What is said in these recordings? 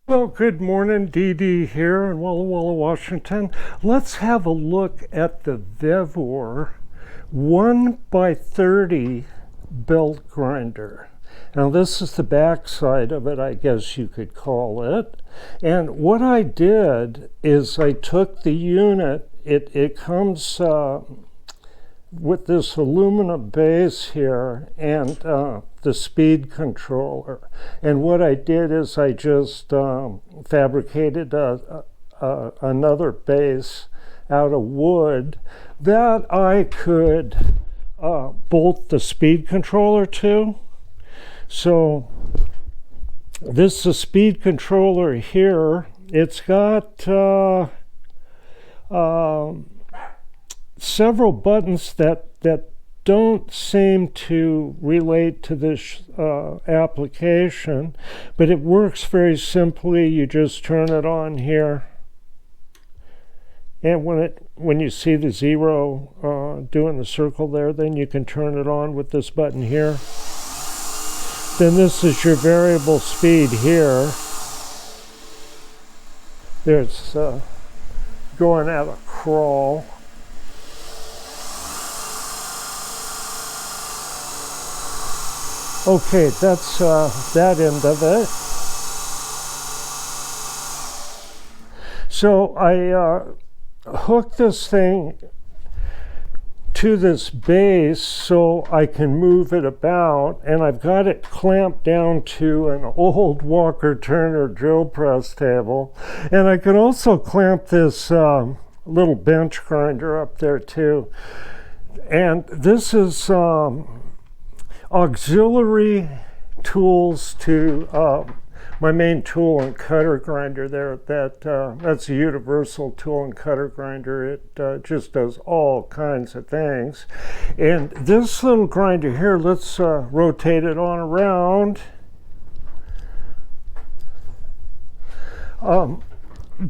Well, good morning, Dee Dee here in Walla Walla, Washington. Let's have a look at the Vevor 1x30 belt grinder. Now this is the back side of it, I guess you could call it. And what I did is I took the unit, it comes with this aluminum base here and the speed controller. And what I did is I just fabricated another base out of wood that I could bolt the speed controller to. So this is the speed controller here. It's got several buttons that don't seem to relate to this application, but it works very simply. You just turn it on here, and when you see the zero doing the circle there, then you can turn it on with this button here. Then this is your variable speed here. There's going at a crawl. Okay, that's that end of it. So I hook this thing to this base so I can move it about, and I've got it clamped down to an old Walker Turner drill press table. And I could also clamp this little bench grinder up there too. And this is auxiliary tools to my main tool and cutter grinder there. That's a universal tool and cutter grinder. It just does all kinds of things. And this little grinder here, let's rotate it on around.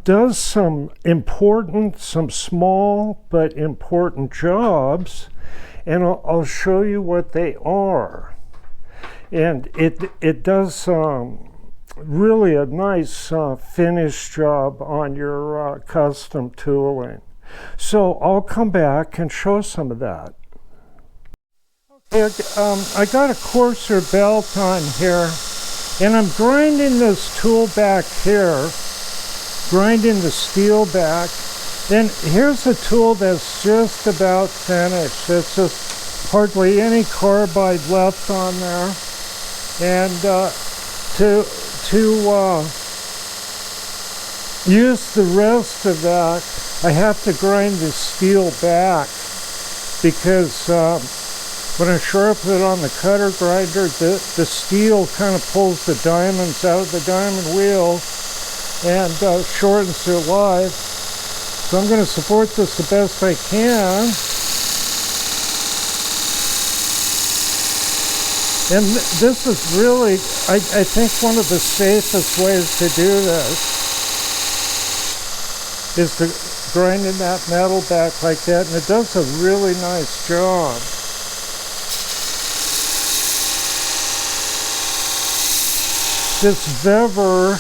Does some small but important jobs, and I'll show you what they are. And it does really a nice finish job on your custom tooling. So I'll come back and show some of that. Okay, I got a coarser belt on here, and I'm grinding this tool back here, grinding the steel back. Then here's a tool that's just about finished. It's just hardly any carbide left on there. And to use the rest of that, I have to grind the steel back, because when I sharpen it on the cutter grinder, the steel kind of pulls the diamonds out of the diamond wheel and shortens their life. So I'm going to support this the best I can. And this is really, I think, one of the safest ways to do this is to grinding that metal back like that, and it does a really nice job. This Vevor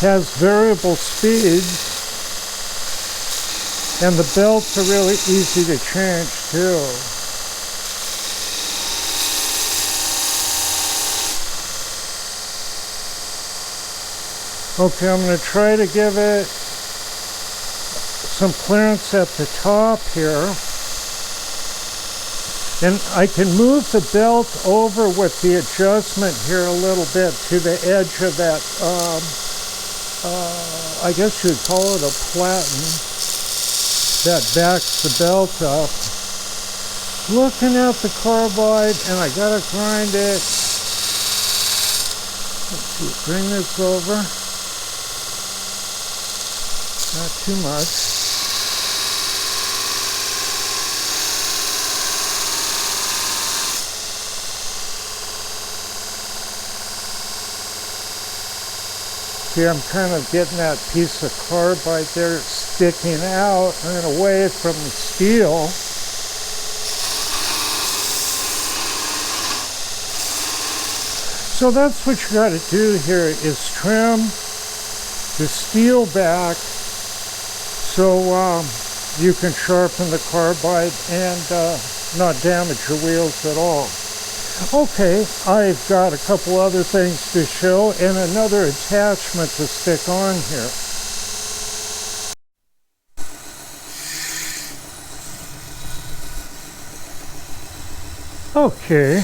has variable speeds, and the belts are really easy to change too. Okay, I'm going to try to give it some clearance at the top here. And I can move the belt over with the adjustment here a little bit to the edge of that, I guess you'd call it a platen that backs the belt up. Looking at the carbide, and I gotta grind it. Let's see, bring this over. Not too much. See, I'm kind of getting that piece of carbide there sticking out and away from the steel. So that's what you got to do here is trim the steel back so you can sharpen the carbide and not damage your wheels at all. Okay, I've got a couple other things to show and another attachment to stick on here. Okay,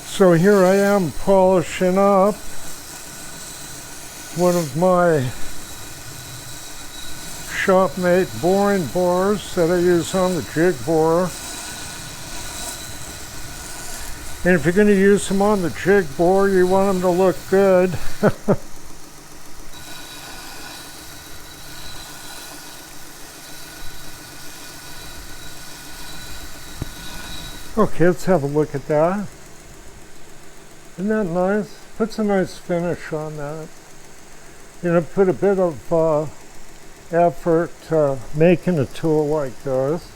so here I am polishing up one of my Shopmate boring bores that I use on the jig borer. And if you're going to use them on the jig bore, you want them to look good. Okay, let's have a look at that. Isn't that nice? Puts a nice finish on that. You know, put a bit of effort making a tool like this.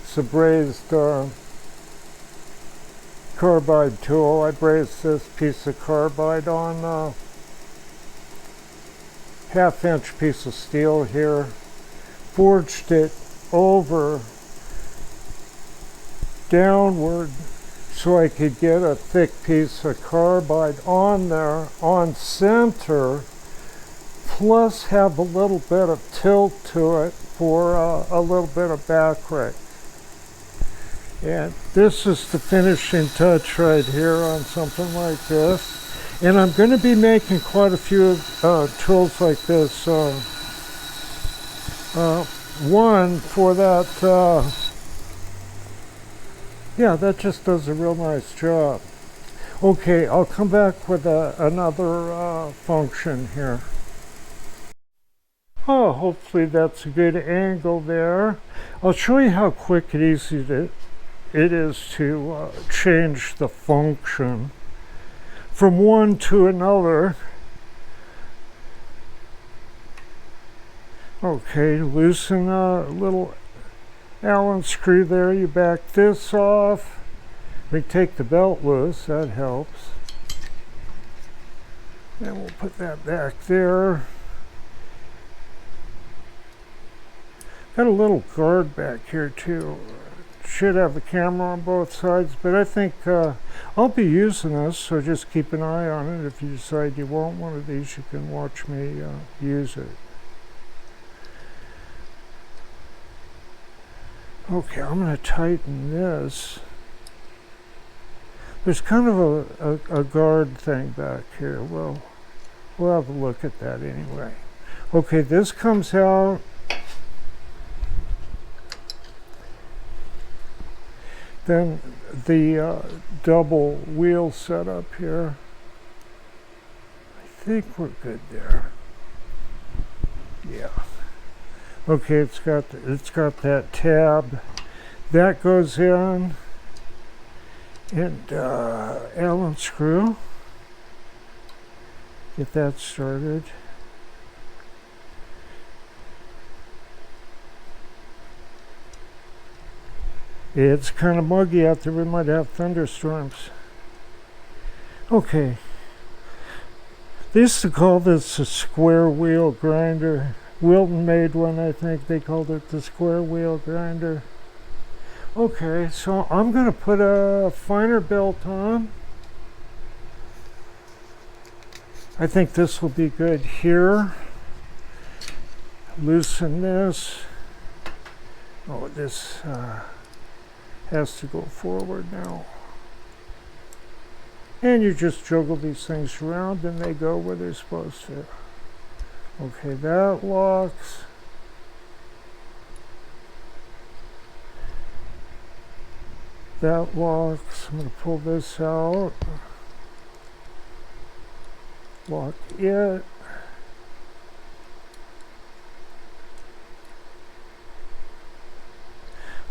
It's a brazed carbide tool. I brazed this piece of carbide on a half-inch piece of steel here. Forged it over downward so I could get a thick piece of carbide on there on center, plus have a little bit of tilt to it for a little bit of back rake. And this is the finishing touch right here on something like this. And I'm going to be making quite a few tools like this. One for that, yeah, that just does a real nice job. Okay, I'll come back with another function here. Oh, hopefully that's a good angle there. I'll show you how quick and easy it is to change the function from one to another. Okay, loosen a little Allen screw there. You back this off. We take the belt loose, that helps. And we'll put that back there. Got a little guard back here too. Should have the camera on both sides, but I think I'll be using this, so just keep an eye on it. If you decide you want one of these, you can watch me use it. Okay, I'm going to tighten this. There's kind of a guard thing back here. Well, we'll have a look at that anyway. Okay, this comes out. Then the double wheel setup here. I think we're good there. Yeah. Okay, it's got that tab that goes in, and Allen screw. Get that started. It's kind of muggy out there. We might have thunderstorms. Okay. They used to call this a square wheel grinder. Wilton made one, I think. They called it the square wheel grinder. Okay, so I'm going to put a finer belt on. I think this will be good here. Loosen this. Oh, this has to go forward now. And you just juggle these things around and they go where they're supposed to. Okay, that locks. That locks. I'm going to pull this out. Lock it.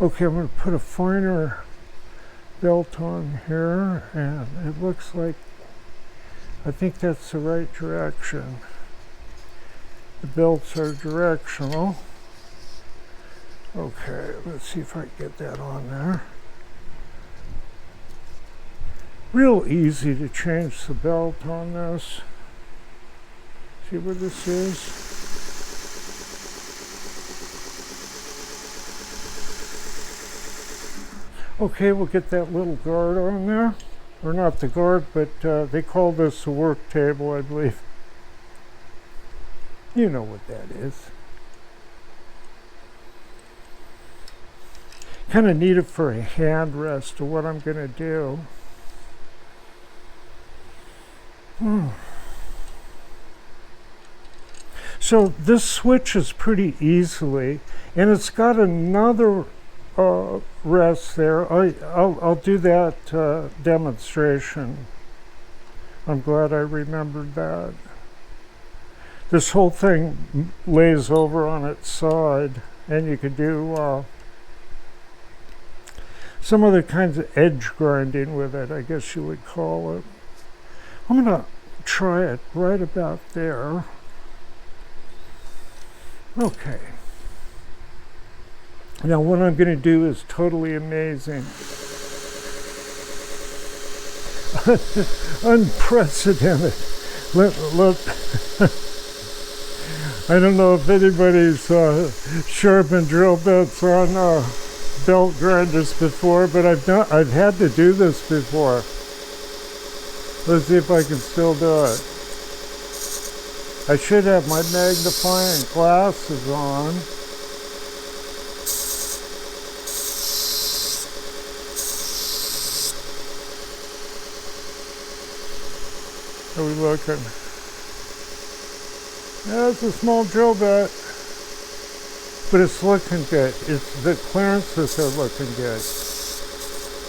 Okay, I'm going to put a finer belt on here, and it looks like, I think that's the right direction. The belts are directional. Okay, let's see if I can get that on there. Real easy to change the belt on this. See what this is? Okay, we'll get that little guard on there. Or not the guard, but they call this the work table, I believe. You know what that is. Kind of need it for a hand rest of what I'm going to do. So this switches pretty easily, and it's got another rest there. I'll do that demonstration. I'm glad I remembered that. This whole thing lays over on its side, and you could do some other kinds of edge grinding with it, I guess you would call it. I'm going to try it right about there. Okay. Now what I'm going to do is totally amazing. Unprecedented. I don't know if anybody's sharpened drill bits on belt grinders before, but I've had to do this before. Let's see if I can still do it. I should have my magnifying glasses on. How are we looking? Yeah, it's a small drill bit, but it's looking good. It's the clearances are looking good.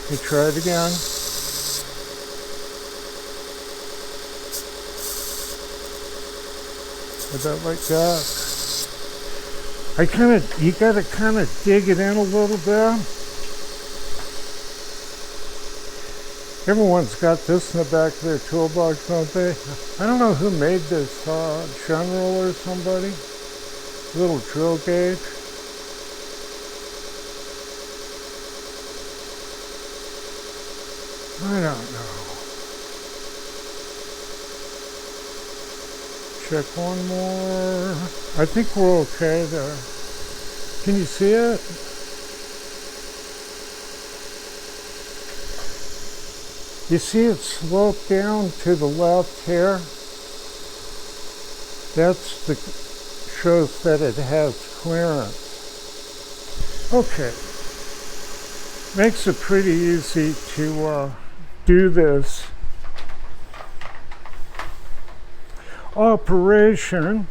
You try it again. About like that. You gotta kind of dig it in a little bit. Everyone's got this in the back of their toolbox, don't they? I don't know who made this, General or somebody. Little drill gauge. I don't know. Check one more. I think we're okay there. Can you see it? You see it sloped down to the left here? That's shows that it has clearance. Okay. Makes it pretty easy to do this operation.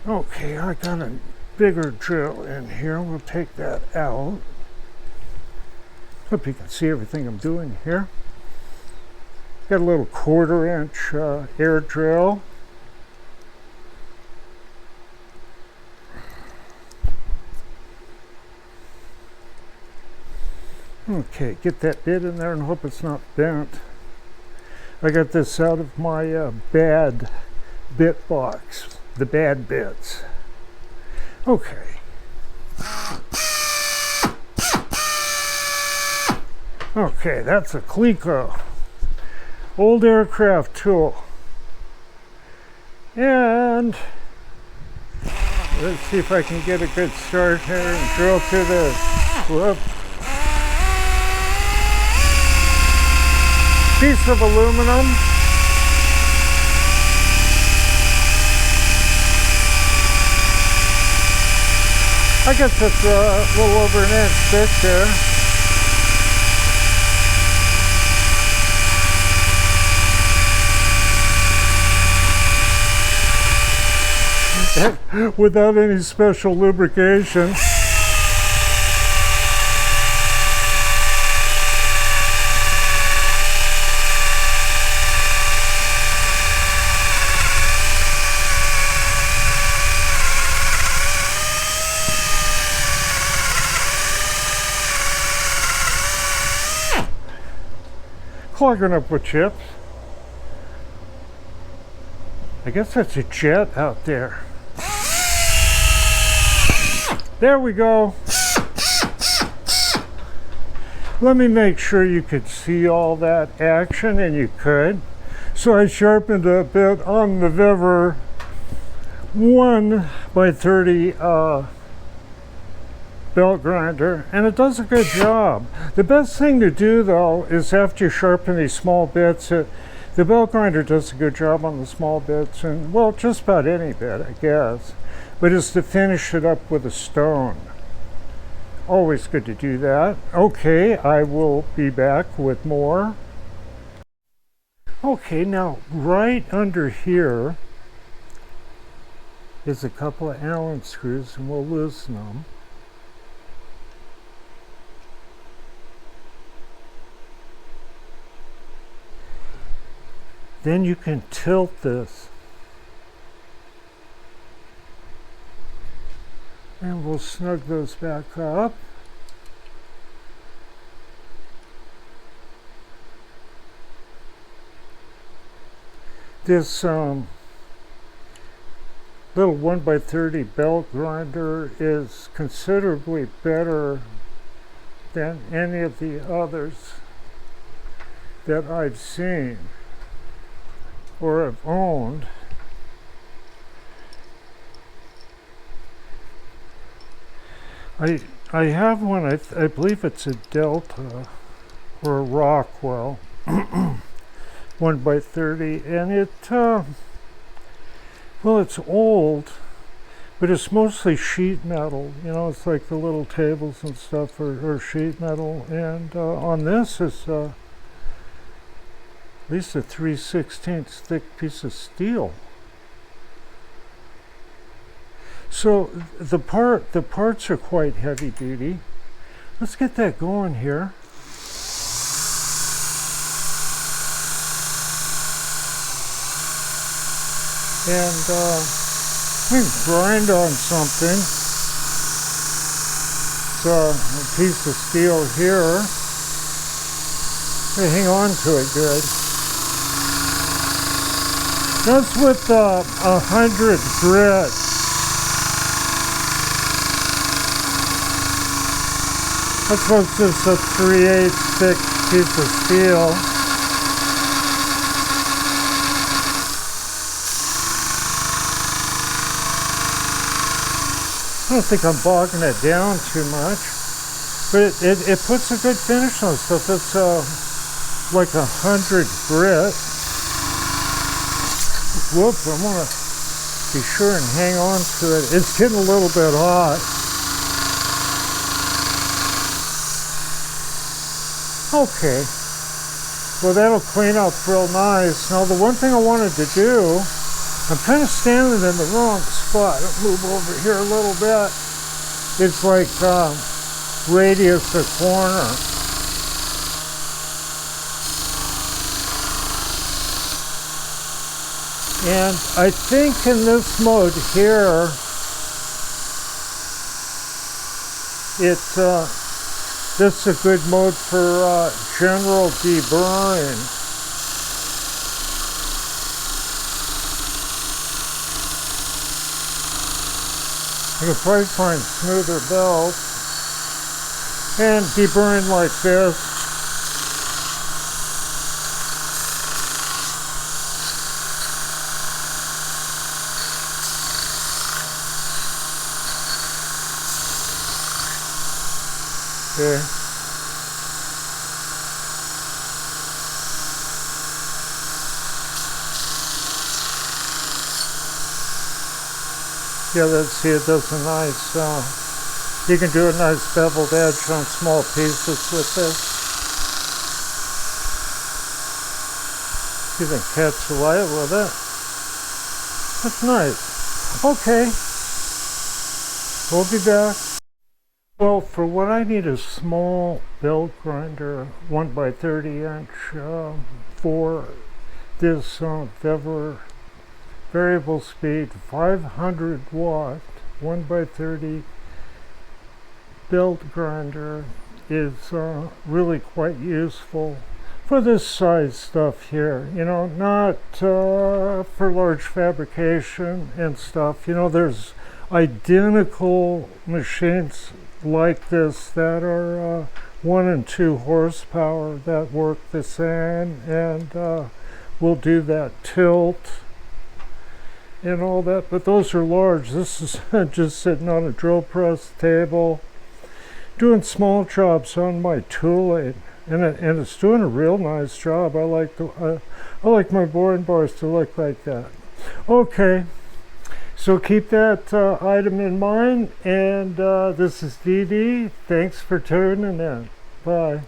Okay, I got a bigger drill in here. We'll take that out. Hope you can see everything I'm doing here. Got a little 1/4 inch air drill. Okay, get that bit in there and hope it's not bent. I got this out of my bad bit box, the bad bits. Okay. Okay, that's a Cleco, old aircraft tool. And let's see if I can get a good start here and drill through this. Whoop. Piece of aluminum. I guess it's a little over 1 inch thick there. Without any special lubrication. Clogging up with chips. I guess that's a jet out there. There we go. let me make sure you could see all that action, and you could. So I sharpened a bit on the Vevor 1x30 belt grinder, and it does a good job. The best thing to do though is after you sharpen these small bits, the belt grinder does a good job on the small bits, and well, just about any bit, I guess, but is to finish it up with a stone. Always good to do that. Okay, I will be back with more. Okay, now right under here is a couple of Allen screws, and we'll loosen them. Then you can tilt this. And we'll snug those back up. This little 1x30 belt grinder is considerably better than any of the others that I've seen or have owned. I have one, I believe it's a Delta or a Rockwell 1x30, and it well, it's old, but it's mostly sheet metal. You know, it's like the little tables and stuff are sheet metal, and on this is at least a 3/16 thick piece of steel. So the parts are quite heavy duty. Let's get that going here. And we can grind on something. It's a piece of steel here. Hang on to it good. That's with 100 grit. I suppose it's a 3/8 thick piece of steel. I don't think I'm bogging it down too much, but it puts a good finish on stuff. It's like 100 grit. Whoops, I want to be sure and hang on to it. It's getting a little bit hot. Okay, well that'll clean up real nice. Now the one thing I wanted to do, I'm kind of standing in the wrong spot. I'll move over here a little bit. It's like radius a corner. And I think in this mode here, it's this is a good mode for general deburring. You can probably find smoother belts and deburring like this. Okay. Yeah, let's see, it does a nice, you can do a nice beveled edge on small pieces with this. You can catch the light with it. That's nice. Okay, we'll be back. Well, for what I need a small belt grinder, 1x30 inch, for this Vevor variable speed 500 watt 1x30 belt grinder is really quite useful for this size stuff here. You know, not for large fabrication and stuff. You know, there's identical machines like this that are 1 and 2 horsepower that work the same, and we'll do that tilt and all that, but those are large. This is just sitting on a drill press table doing small jobs on my tooling, and it's doing a real nice job. I like my boring bars to look like that. Okay, so keep that item in mind, and this is DD. Thanks for tuning in. Bye.